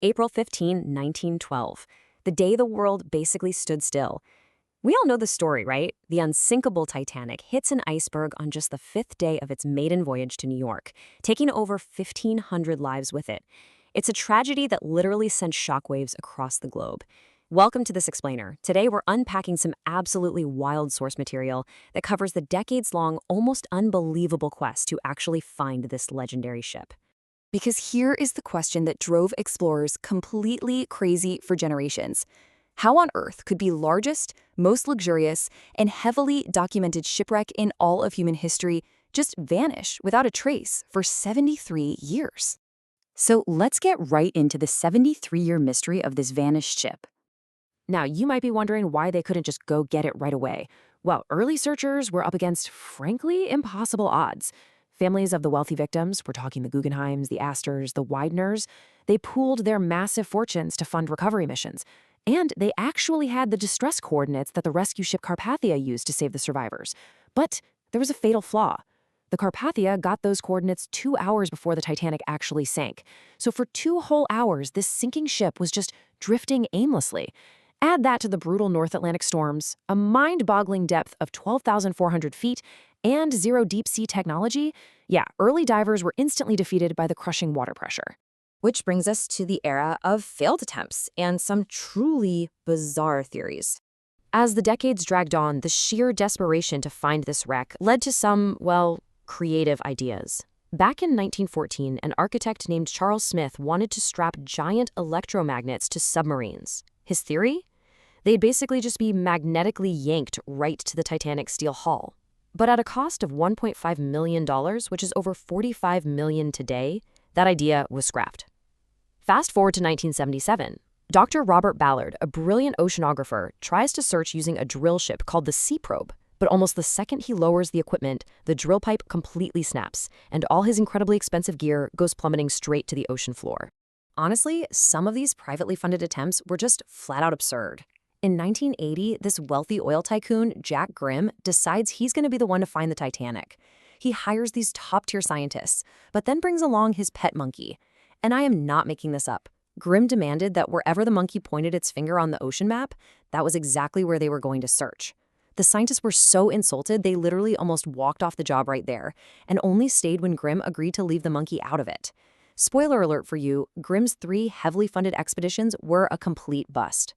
April 15, 1912, the day the world basically stood still. We all know the story, right? The unsinkable Titanic hits an iceberg on just the fifth day of its maiden voyage to New York, taking over 1,500 lives with it. It's a tragedy that literally sent shockwaves across the globe. Welcome to This Explainer. Today we're unpacking some absolutely wild source material that covers the decades-long, almost unbelievable quest to actually find this legendary ship. Because here is the question that drove explorers completely crazy for generations. How on earth could the largest, most luxurious, and heavily documented shipwreck in all of human history just vanish without a trace for 73 years? So let's get right into the 73-year mystery of this vanished ship. Now, you might be wondering why they couldn't just go get it right away. Well, early searchers were up against, frankly, impossible odds. Families of the wealthy victims, we're talking the Guggenheims, the Astors, the Wideners, they pooled their massive fortunes to fund recovery missions. And they actually had the distress coordinates that the rescue ship Carpathia used to save the survivors. But there was a fatal flaw. The Carpathia got those coordinates 2 hours before the Titanic actually sank. So for 2 whole hours, this sinking ship was just drifting aimlessly. Add that to the brutal North Atlantic storms, a mind-boggling depth of 12,400 feet, and zero deep-sea technology. Yeah, early divers were instantly defeated by the crushing water pressure. Which brings us to the era of failed attempts and some truly bizarre theories. As the decades dragged on, the sheer desperation to find this wreck led to some, well, creative ideas. Back in 1914, an architect named Charles Smith wanted to strap giant electromagnets to submarines. His theory? They'd basically just be magnetically yanked right to the Titanic's steel hull. But at a cost of $1.5 million, which is over $45 million today, that idea was scrapped. Fast forward to 1977. Dr. Robert Ballard, a brilliant oceanographer, tries to search using a drill ship called the Sea Probe. But almost the second he lowers the equipment, the drill pipe completely snaps, and all his incredibly expensive gear goes plummeting straight to the ocean floor. Honestly, some of these privately funded attempts were just flat out absurd. In 1980, this wealthy oil tycoon, Jack Grimm, decides he's going to be the one to find the Titanic. He hires these top-tier scientists, but then brings along his pet monkey. And I am not making this up. Grimm demanded that wherever the monkey pointed its finger on the ocean map, that was exactly where they were going to search. The scientists were so insulted, they literally almost walked off the job right there, and only stayed when Grimm agreed to leave the monkey out of it. Spoiler alert for you, Grimm's 3 heavily funded expeditions were a complete bust.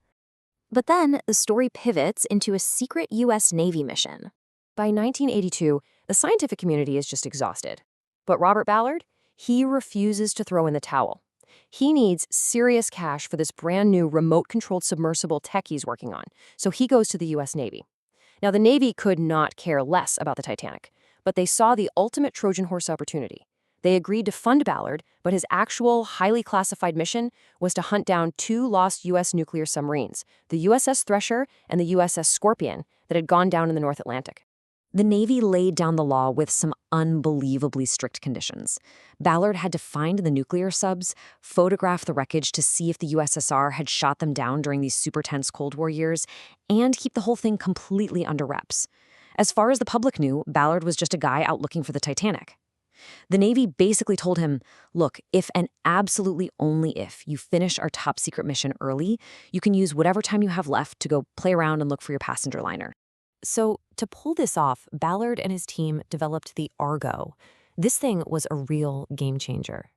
But then the story pivots into a secret U.S. Navy mission. By 1982, the scientific community is just exhausted. But Robert Ballard? He refuses to throw in the towel. He needs serious cash for this brand new remote-controlled submersible tech he's working on, so he goes to the U.S. Navy. Now, the Navy could not care less about the Titanic, but they saw the ultimate Trojan horse opportunity. They agreed to fund Ballard, but his actual, highly classified mission was to hunt down 2 lost U.S. nuclear submarines, the USS Thresher and the USS Scorpion, that had gone down in the North Atlantic. The Navy laid down the law with some unbelievably strict conditions. Ballard had to find the nuclear subs, photograph the wreckage to see if the USSR had shot them down during these super tense Cold War years, and keep the whole thing completely under wraps. As far as the public knew, Ballard was just a guy out looking for the Titanic. The Navy basically told him, look, if and absolutely only if you finish our top secret mission early, you can use whatever time you have left to go play around and look for your passenger liner. So to pull this off, Ballard and his team developed the Argo. This thing was a real game changer.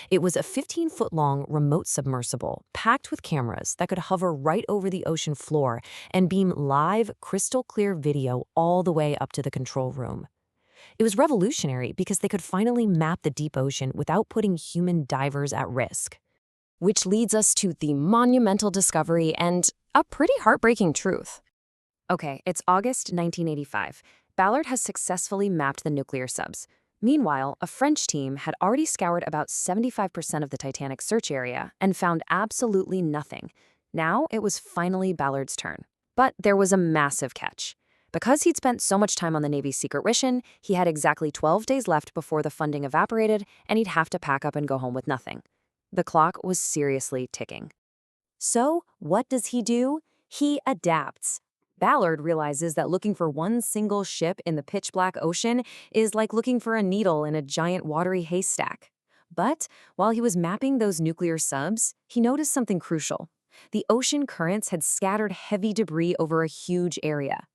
It was a 15-foot-long remote submersible packed with cameras that could hover right over the ocean floor and beam live, crystal-clear video all the way up to the control room. It was revolutionary because they could finally map the deep ocean without putting human divers at risk. Which leads us to the monumental discovery and a pretty heartbreaking truth. Okay, it's August 1985. Ballard has successfully mapped the nuclear subs. Meanwhile, a French team had already scoured about 75% of the Titanic search area and found absolutely nothing. Now it was finally Ballard's turn. But there was a massive catch. Because he'd spent so much time on the Navy's secret mission, he had exactly 12 days left before the funding evaporated, and he'd have to pack up and go home with nothing. The clock was seriously ticking. So, what does he do? He adapts. Ballard realizes that looking for one single ship in the pitch-black ocean is like looking for a needle in a giant watery haystack. But while he was mapping those nuclear subs, he noticed something crucial. The ocean currents had scattered heavy debris over a huge area.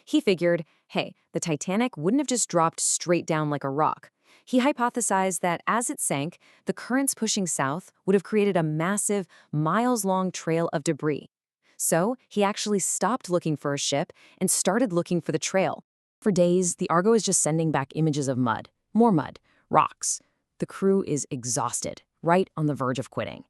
He figured, hey, the Titanic wouldn't have just dropped straight down like a rock. He hypothesized that as it sank, the currents pushing south would have created a massive, miles-long trail of debris. So he actually stopped looking for a ship and started looking for the trail. For days, the Argo is just sending back images of mud, more mud, rocks. The crew is exhausted, right on the verge of quitting.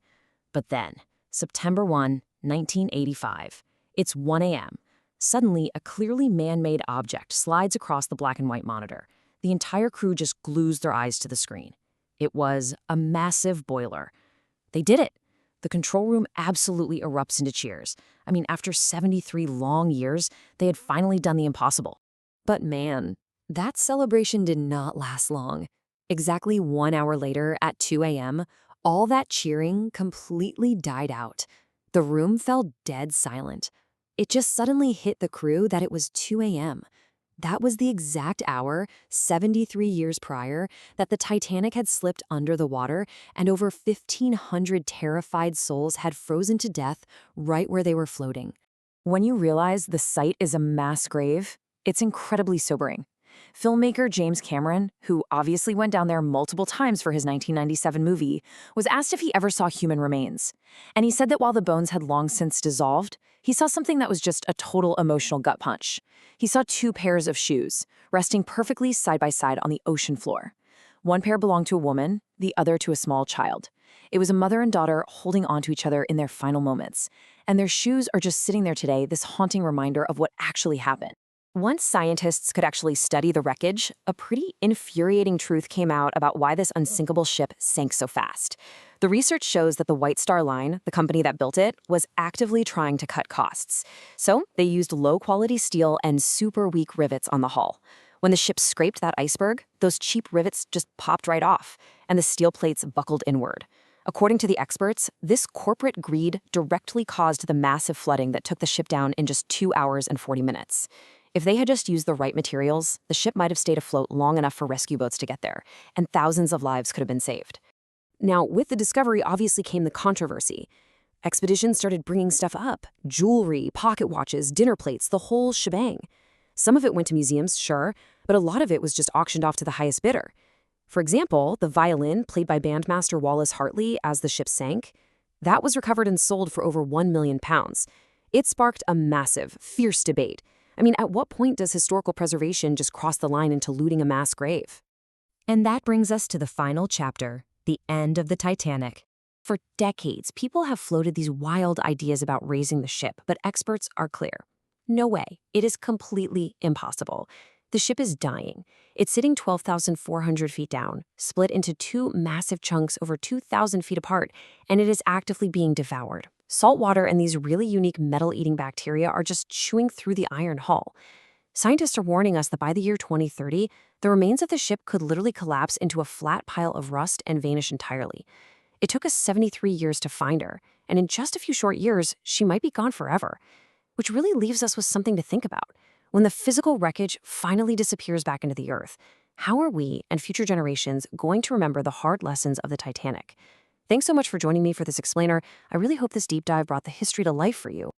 But then, September 1, 1985, it's 1 a.m. Suddenly, a clearly man-made object slides across the black and white monitor. The entire crew just glues their eyes to the screen. It was a massive boiler. They did it. The control room absolutely erupts into cheers. I mean, after 73 long years, they had finally done the impossible. But man, that celebration did not last long. Exactly 1 hour later, at 2 a.m., all that cheering completely died out. The room fell dead silent. It just suddenly hit the crew that it was 2 a.m. That was the exact hour, 73 years prior, that the Titanic had slipped under the water and over 1,500 terrified souls had frozen to death right where they were floating. When you realize the site is a mass grave, it's incredibly sobering. Filmmaker James Cameron, who obviously went down there multiple times for his 1997 movie, was asked if he ever saw human remains. And he said that while the bones had long since dissolved, he saw something that was just a total emotional gut punch. He saw 2 pairs of shoes, resting perfectly side by side on the ocean floor. One pair belonged to a woman, the other to a small child. It was a mother and daughter holding onto each other in their final moments. And their shoes are just sitting there today, this haunting reminder of what actually happened. Once scientists could actually study the wreckage, a pretty infuriating truth came out about why this unsinkable ship sank so fast. The research shows that the White Star Line, the company that built it, was actively trying to cut costs. So they used low-quality steel and super weak rivets on the hull. When the ship scraped that iceberg, those cheap rivets just popped right off, and the steel plates buckled inward. According to the experts, this corporate greed directly caused the massive flooding that took the ship down in just 2 hours and 40 minutes. If they had just used the right materials, the ship might have stayed afloat long enough for rescue boats to get there, and thousands of lives could have been saved. Now, with the discovery obviously came the controversy. Expeditions started bringing stuff up: jewelry, pocket watches, dinner plates, the whole shebang. Some of it went to museums, sure, but a lot of it was just auctioned off to the highest bidder. For example, the violin played by bandmaster Wallace Hartley as the ship sank, that was recovered and sold for over £1 million. It sparked a massive, fierce debate. I mean, at what point does historical preservation just cross the line into looting a mass grave? And that brings us to the final chapter, the end of the Titanic. For decades, people have floated these wild ideas about raising the ship, but experts are clear. No way. It is completely impossible. The ship is dying. It's sitting 12,400 feet down, split into 2 massive chunks over 2,000 feet apart, and it is actively being devoured. Salt water and these really unique metal-eating bacteria are just chewing through the iron hull. Scientists are warning us that by the year 2030, the remains of the ship could literally collapse into a flat pile of rust and vanish entirely. It took us 73 years to find her, and in just a few short years, she might be gone forever. Which really leaves us with something to think about. When the physical wreckage finally disappears back into the earth, how are we and future generations going to remember the hard lessons of the Titanic? Thanks so much for joining me for this explainer. I really hope this deep dive brought the history to life for you.